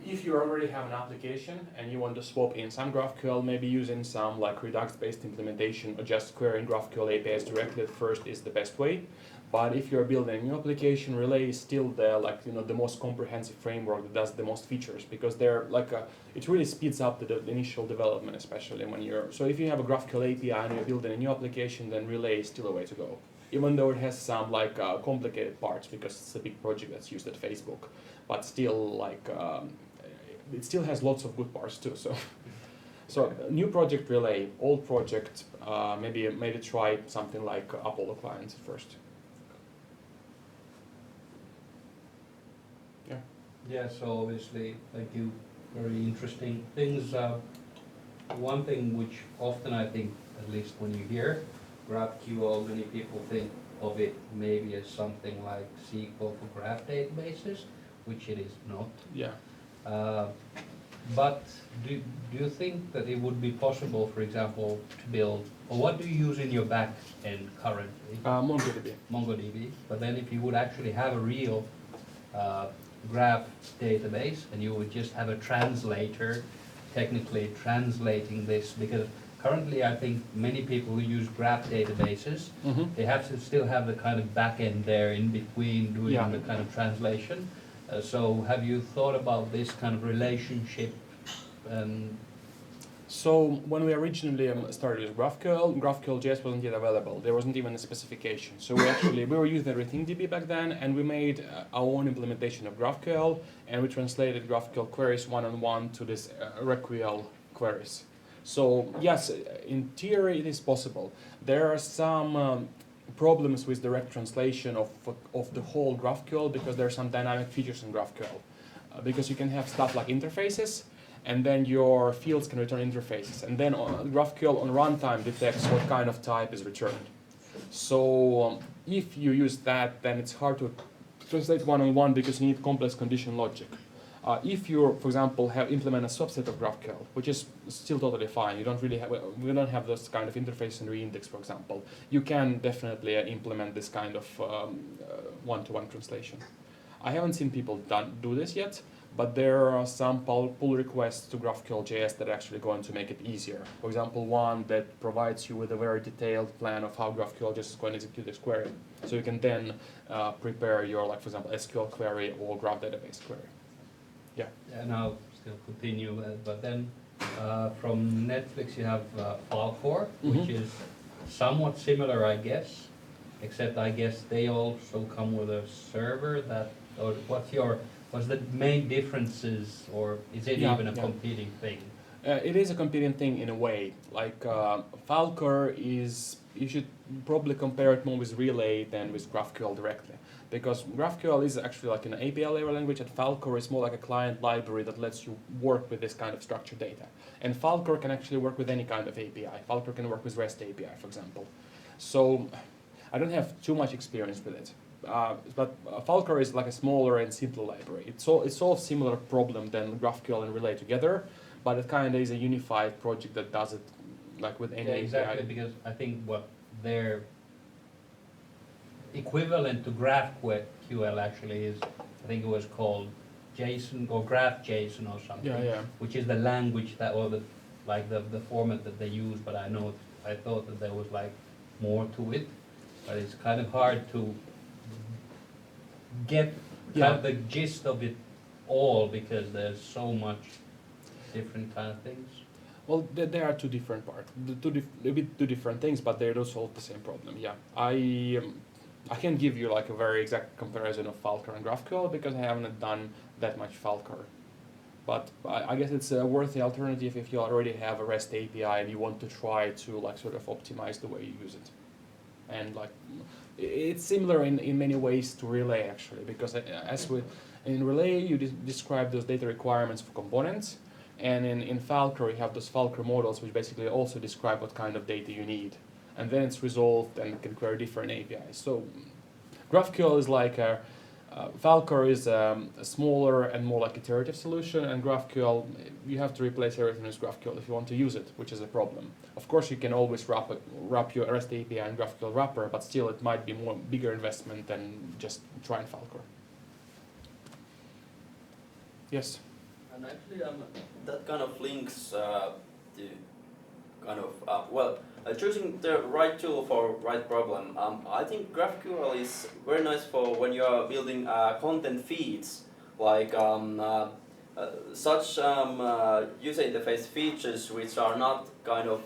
If you already have an application and you want to swap in some GraphQL, maybe using some like Redux-based implementation or just querying GraphQL APIs directly at first is the best way. But if you're building a new application, Relay is still the most comprehensive framework that does the most features, because they're it really speeds up the initial development, especially when you're. So if you have a GraphQL API and you're building a new application, then Relay is still a way to go. Even though it has some complicated parts because it's a big project that's used at Facebook, but still it still has lots of good parts too. So new project Relay, old project maybe try something like Apollo client first. Yeah. Yeah. So obviously, like you, very interesting things. one thing which often I think, at least when you hear GraphQL, many people think of it maybe as something like SQL for graph databases, which it is not. Yeah. But do you think that it would be possible, for example, to build, or what do you use in your back end currently? MongoDB. MongoDB. But then if you would actually have a real graph database and you would just have a translator technically translating this, because currently I think many people who use graph databases, they have to still have the kind of backend there in between doing the kind of translation. So have you thought about this kind of relationship? So when we originally started with GraphQL.js wasn't yet available. There wasn't even a specification. So we were using RethinkDB back then, and we made our own implementation of GraphQL, and we translated GraphQL queries one-on-one to this RecQL queries. So yes, in theory it is possible. There are some problems with direct translation of the whole GraphQL because there are some dynamic features in GraphQL. Because you can have stuff like interfaces, and then your fields can return interfaces, and then GraphQL on runtime detects what kind of type is returned. So if you use that, then it's hard to translate one-on-one because you need complex condition logic. If you, for example, implement a subset of GraphQL, which is still totally fine, we don't have those kind of interface in Reindex, for example, you can definitely implement this kind of one-to-one translation. I haven't seen people do this yet, but there are some pull requests to GraphQL.js that are actually going to make it easier. For example, one that provides you with a very detailed plan of how GraphQL just is going to execute this query. So you can then prepare your, like, for example, SQL query or graph database query. Yeah. And I'll still continue, but then from Netflix you have Falcor, which is somewhat similar, I guess, except I guess they also come with a server that, or what's the main differences, or is it even a competing thing? It is a competing thing in a way. Like Falcor is, you should probably compare it more with Relay than with GraphQL directly. Because GraphQL is actually like an API layer language, and Falcor is more like a client library that lets you work with this kind of structured data. And Falcor can actually work with any kind of API. Falcor can work with REST API, for example. So I don't have too much experience with it. But Falcor is like a smaller and simpler library. It solves similar problem than GraphQL and Relay together, but it kind of is a unified project that does it like with any API. Exactly, because I think what their equivalent to GraphQL actually is, I think it was called JSON or GraphJSON or something, which is the language that, or the format that they use. But I thought that there was like more to it, but it's kind of hard to get kind of the gist of it all because there's so much different kind of things. Well, there are two different parts, two different things, but they do solve the same problem. Yeah, I can't give you like a very exact comparison of Falcor and GraphQL because I haven't done that much Falcor. But I guess it's a worthy alternative if you already have a REST API and you want to try to like sort of optimize the way you use it. And like it's similar in many ways to Relay actually, because in Relay you describe those data requirements for components, and in Falcor you have those Falcor models which basically also describe what kind of data you need. And then it's resolved and can query different APIs. So GraphQL is like Falcor is a smaller and more like iterative solution, and GraphQL, you have to replace everything with GraphQL if you want to use it, which is a problem. Of course, you can always wrap your REST API in GraphQL wrapper, but still it might be more bigger investment than just trying Falcor. Yes? And actually, that kind of links to kind of, choosing the right tool for right problem. I think GraphQL is very nice for when you are building content feeds, like such user interface features which are not kind of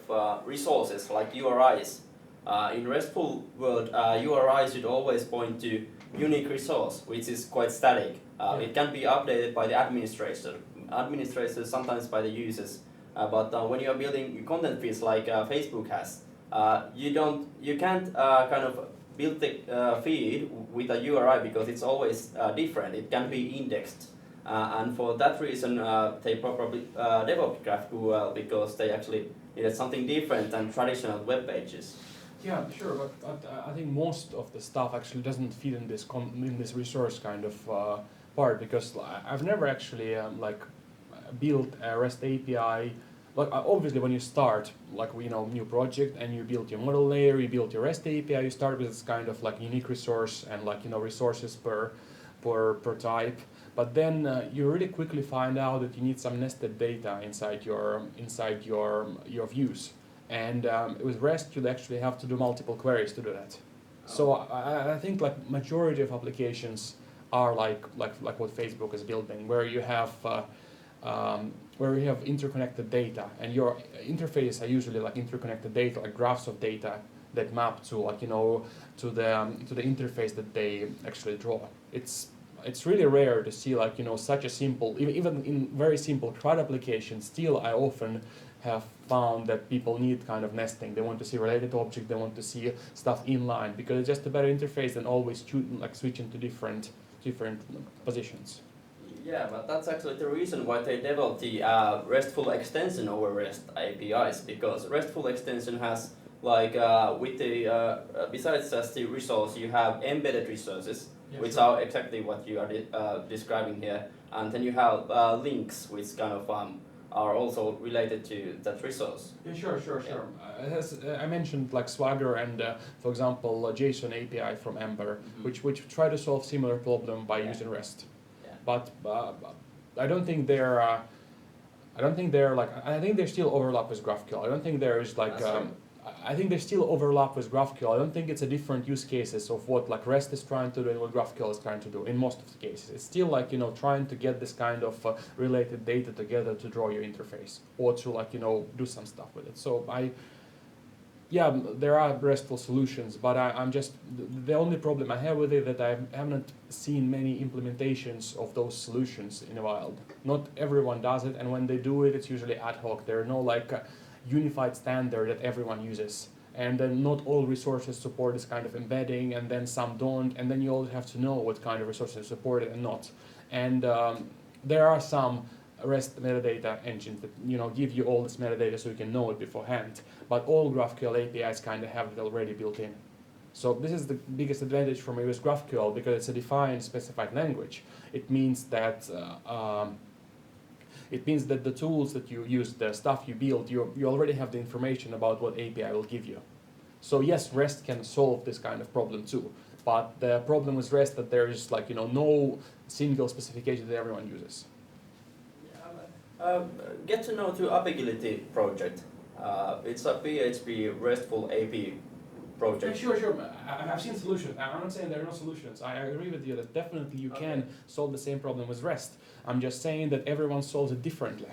resources like URIs. In RESTful world, URI should always point to unique resource, which is quite static. It can be updated by the administrator, sometimes by the users. But when you are building content feeds like Facebook has, you can't kind of build the feed with a URI because it's always different. It can be indexed And for that reason, they probably developed GraphQL because they actually needed something different than traditional web pages. Yeah, sure, but I think most of the stuff actually doesn't fit in this in this resource kind of part, because I've never actually built a REST API. Like obviously when you start new project and you build your model layer, you build your REST API, you start with this kind of like unique resource and resources per type. But then you really quickly find out that you need some nested data inside your views. And with REST, you'll actually have to do multiple queries to do that. So I think like majority of applications are like what Facebook is building, where you have interconnected data, and your interface are usually like interconnected data, like graphs of data that map to to the interface that they actually draw. It's really rare to see such a simple, even in very simple CRUD applications. Still, I often have found that people need kind of nesting. They want to see related objects, they want to see stuff inline, because it's just a better interface than always switching to different positions. Yeah, but that's actually the reason why they developed the RESTful extension over REST APIs, because RESTful extension has with the besides just the resource, you have embedded resources, which are exactly what you are describing here, and then you have links, which kind of are also related to that resource. Yeah, sure. As I mentioned, like Swagger and, for example, JSON API from Ember, which try to solve similar problem by using REST. Yeah. But I don't think they're. I think they still overlap with GraphQL. I don't think there is like. I think they still overlap with GraphQL. I don't think it's a different use cases of what like REST is trying to do and what GraphQL is trying to do in most of the cases. It's still trying to get this kind of related data together to draw your interface or to do some stuff with it. So there are RESTful solutions, but I'm just the only problem I have with it that I haven't seen many implementations of those solutions in a while. Not everyone does it, and when they do it, it's usually ad hoc. There are no unified standard that everyone uses, and then not all resources support this kind of embedding, and then some don't, and then you always have to know what kind of resources support it and not. And there are some REST metadata engines that give you all this metadata so you can know it beforehand, but all GraphQL APIs kind of have it already built in. So this is the biggest advantage for me with GraphQL, because it's a defined, specified language. It means that the tools that you use, the stuff you build, you already have the information about what API will give you. So yes, REST can solve this kind of problem too, but the problem with REST that there is no single specification that everyone uses. Get to know to Appigility project. It's a PHP RESTful API project. Yeah, sure. I've seen solutions. I'm not saying there are no solutions. I agree with you that definitely you can solve the same problem with REST. I'm just saying that everyone solves it differently.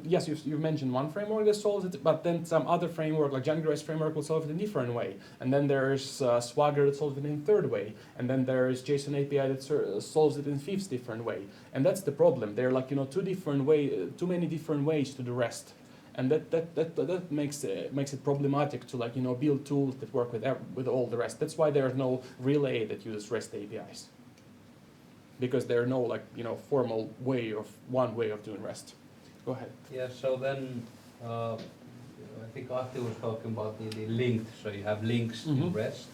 Yes, you've mentioned one framework that solves it, but then some other framework, like Django REST framework, will solve it in a different way. And then there's Swagger that solves it in a third way. And then there's JSON API that solves it in a fifth different way. And that's the problem. There are too many different ways to do REST. And that makes it problematic to build tools that work with all the rest. That's why there's no relay that uses REST APIs, because there are no formal one way of doing REST. Go ahead. Yeah. So then I think Ahti was talking about the linked. So you have links in REST,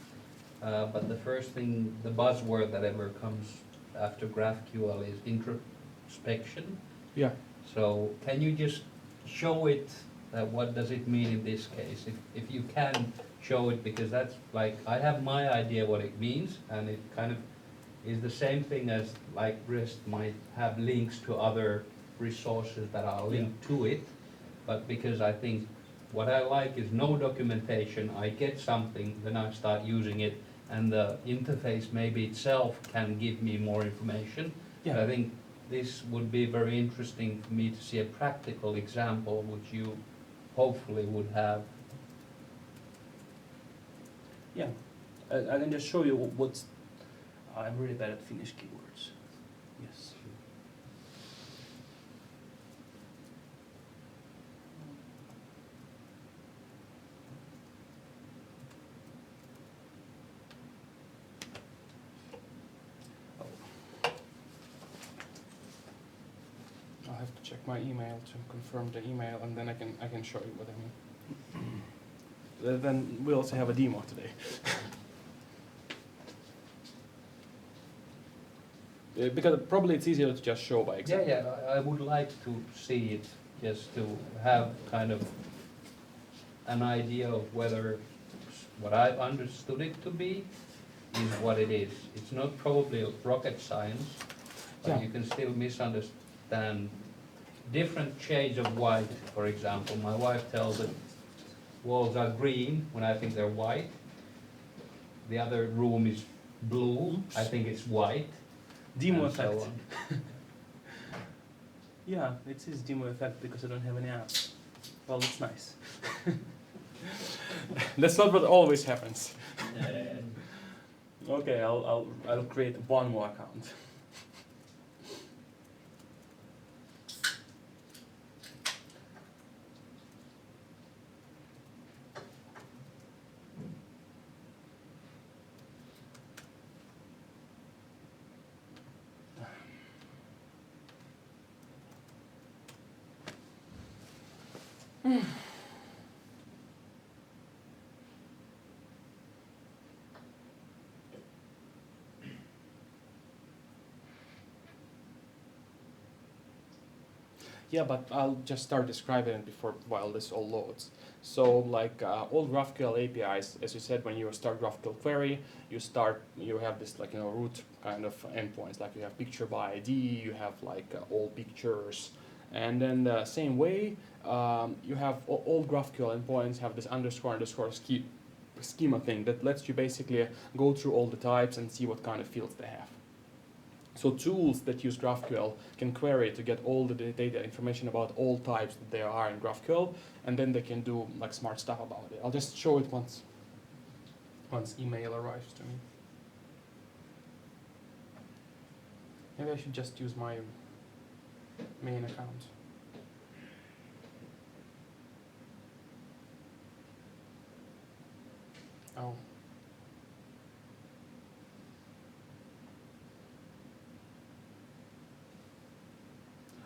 but the first thing, the buzzword that ever comes after GraphQL is introspection. Yeah. So can you just show it, what does it mean in this case? If you can show it, because that's I have my idea what it means, and it kind of is the same thing as REST might have links to other resources that are linked to it, but because I think what I like is no documentation, I get something, then I start using it, and the interface maybe itself can give me more information. Yeah. I think this would be very interesting for me to see a practical example, which you hopefully would have. Yeah, I can just show you what's. I'm really bad at Finnish keywords. Yes. have to check my email to confirm the email, and then I can show you what I mean. Then we also have a demo today. Because probably it's easier to just show by example. Yeah, I would like to see it, just to have kind of an idea of whether what I've understood it to be is what it is. It's not probably rocket science, but Yeah. you can still misunderstand different shades of white, for example. My wife tells that walls are green when I think they're white. The other room is blue, I think it's white. Demo and so effect. on. Yeah, it is demo effect because I don't have any apps. Well, it's nice. That's not what always happens. Okay, I'll create one more account. Yeah, but I'll just start describing it while this all loads. So like all GraphQL APIs, as you said, when you start GraphQL query, you have this like root kind of endpoints, like you have picture by ID, you have like all pictures, and then the same way you have all GraphQL endpoints have this underscore schema thing that lets you basically go through all the types and see what kind of fields they have. So tools that use GraphQL can query to get all the data information about all types that there are in GraphQL, and then they can do like smart stuff about it. I'll just show it once email arrives to me. Maybe I should just use my main account. Oh.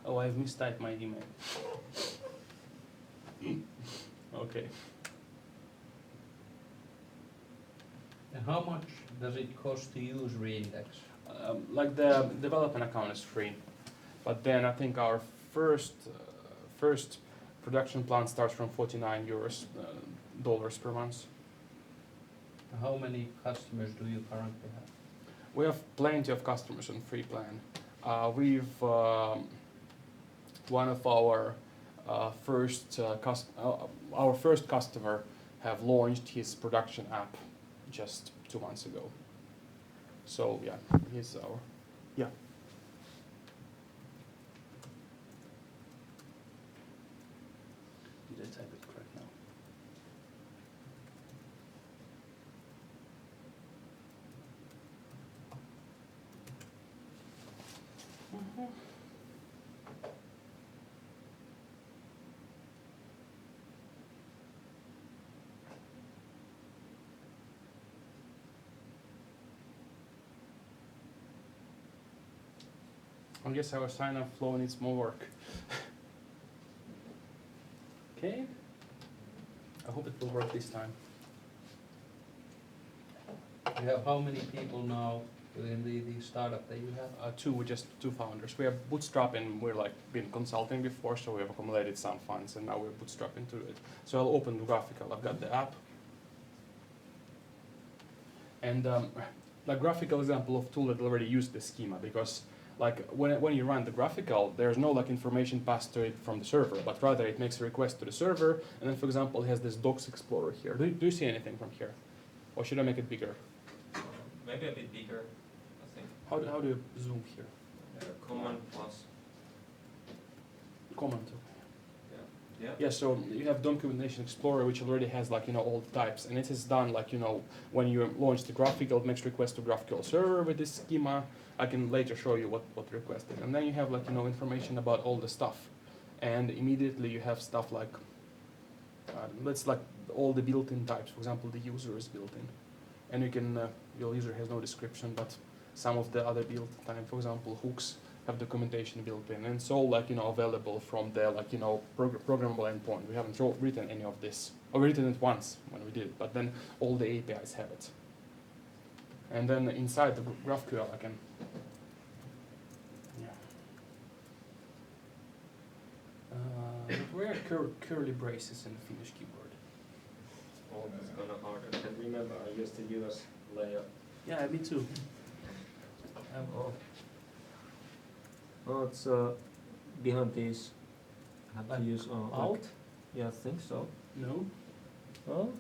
Oh, I've mistyped my email. Okay. And how much does it cost to use Reindex? Like the development account is free, but then I think our first production plan starts from 49 dollars per month. How many customers do you currently have? We have plenty of customers on free plan. One of our our first customer have launched his production app just 2 months ago. So yeah, he's our yeah. Did I type it correct now? I guess our sign-up flow needs more work. Okay. I hope it will work this time. You have how many people now within the startup that you have? Just two founders. We have bootstrapping. We're like been consulting before, so we have accumulated some funds, and now we're bootstrapping to it. So I'll open the graphical. I've got the app, and like graphical example of tool that already used the schema, because like when you run the graphical, there's no like information passed to it from the server, but rather it makes a request to the server, and then for example it has this docs explorer here. Do you see anything from here, or should I make it bigger? Maybe a bit bigger, I think. How do you zoom here? Command plus. Command. Yeah. Yeah, so you have Documentation Explorer, which already has like all the types, and it is done like when you launch the graphical, it makes request to GraphQL server with this schema. I can later show you what requested, and then you have like information about all the stuff, and immediately you have stuff like let's like all the built-in types. For example, the user is built-in, and you can your user has no description, but some of the other built time, for example, hooks have documentation built in, and it's all like available from the programmable endpoint. We haven't written any of this, or written it once when we did it, but then all the APIs have it. And then inside the GraphQL, I can. Where are curly braces in the Finnish keyboard? Oh, that's kind of hard. I can remember I used to use layout. Yeah, me too. Oh, it's behind these. I have to use Alt? Yeah, I think so. No. Oh.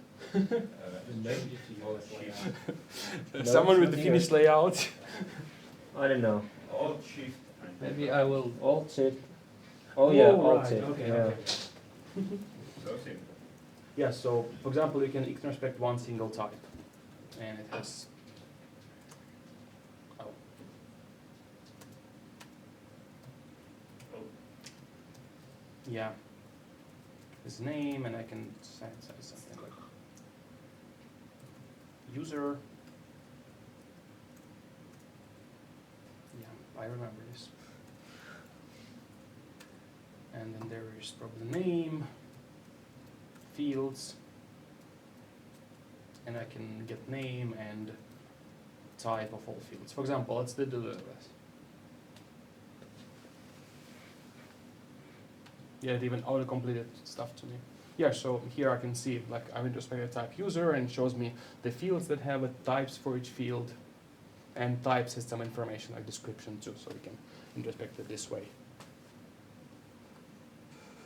Someone with the here. Finnish layout. I don't know. Alt Shift. Maybe I will. Alt Shift. Oh yeah, Alt right. Shift. Okay, yeah. okay. So simple. Yeah, so for example, you can introspect one single type, and it has. Oh. Yeah. His name, and I can say something like user. Yeah, I remember this. And then there is probably the name, fields, and I can get name and type of all fields. For example, let's do this. Yeah, it even auto-completed stuff to me. Yeah, so here I can see, like, I've introspected type user, and it shows me the fields that have types for each field, and types has some information like description too, so we can introspect it this way.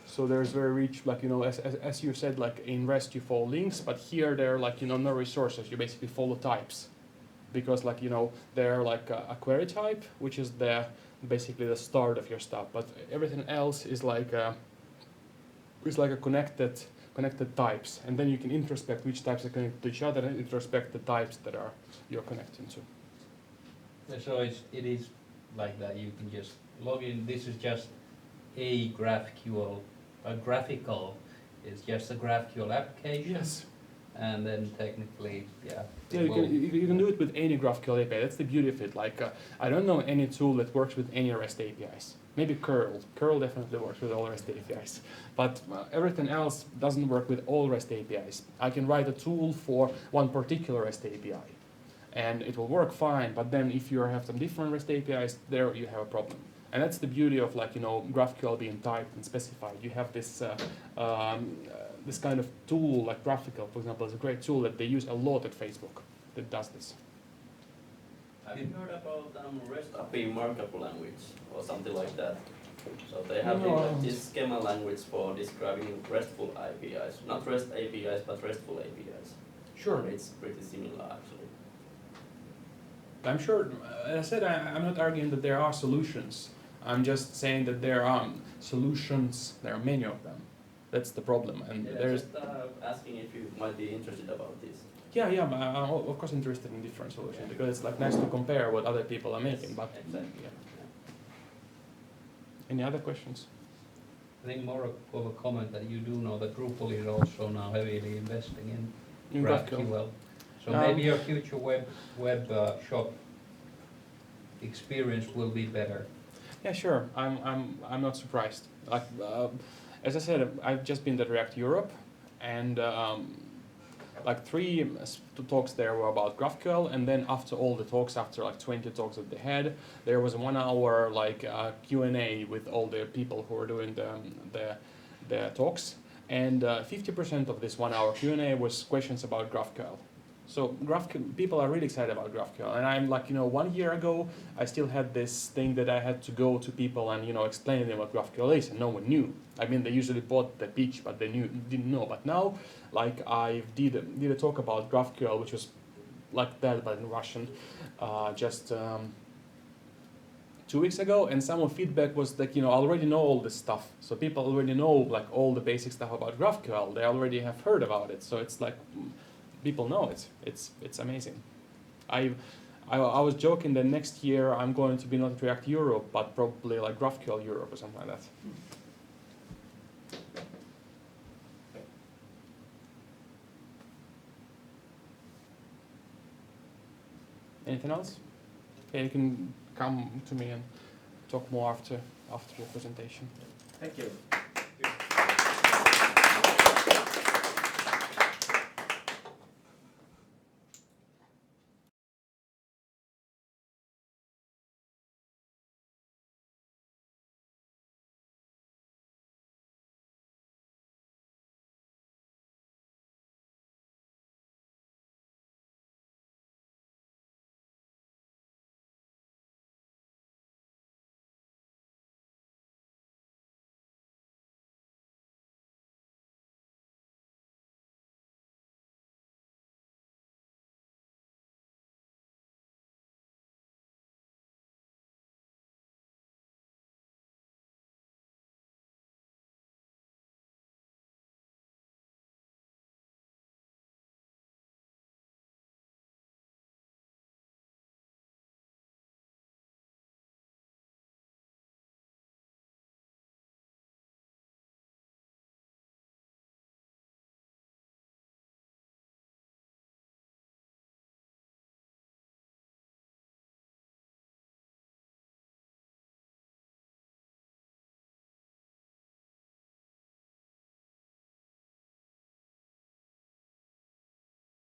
So there's very rich, like, as you said, like in REST you follow links, but here they're like, no resources, you basically follow types. Because like, they're like a query type, which is basically the start of your stuff, but everything else is like a connected types, and then you can introspect which types are connected to each other and introspect the types that you're connecting to. Yeah, so it is like that. You can just log in. This is just a GraphQL. A graphical is just a GraphQL application. Yes. And then technically, yeah. Yeah, you can do it with any GraphQL API. That's the beauty of it. Like, I don't know any tool that works with any REST APIs. Maybe curl. Curl definitely works with all REST APIs. But everything else doesn't work with all REST APIs. I can write a tool for one particular REST API, and it will work fine. But then if you have some different REST APIs, there you have a problem. And that's the beauty of like GraphQL being typed and specified. You have this this kind of tool like GraphQL, for example, is a great tool that they use a lot at Facebook that does this. Have you heard about REST API markup language or something like that? So they have this schema language for describing RESTful APIs, not REST APIs, but RESTful APIs. Sure. It's pretty similar actually. I'm sure, as I said, I'm not arguing that there are solutions. I'm just saying that there are solutions, there are many of them. That's the problem. And Yeah, there's. just asking if you might be interested about this. Yeah, but I'm of course interested in different solutions because it's like nice to compare what other people are making. But Exactly. yeah. Any other questions? I think more of a comment that you do know that Drupal is also now heavily investing in In GraphQL. So maybe your future web shop experience will be better. Yeah, sure. I'm not surprised. Like as I said, I've just been at React Europe, and like 3 talks there were about GraphQL, and then after all the talks, after like 20 talks that they had, there was a 1 hour like Q&A with all the people who were doing the talks, and 50% of this 1 hour Q&A was questions about GraphQL. So people are really excited about GraphQL, and I'm like, 1 year ago, I still had this thing that I had to go to people and explain to them what GraphQL is, and no one knew. I mean, they usually bought the pitch, but they didn't know. But now, like, I did a talk about GraphQL, which was like that, but in Russian, just 2 weeks ago, and some of feedback was like, I already know all this stuff. So people already know like all the basic stuff about GraphQL. They already have heard about it. So it's like. People know it. It's amazing. I was joking that next year I'm going to be not React Europe, but probably like GraphQL Europe or something like that. Anything else? Okay, you can come to me and talk more after the presentation. Thank you.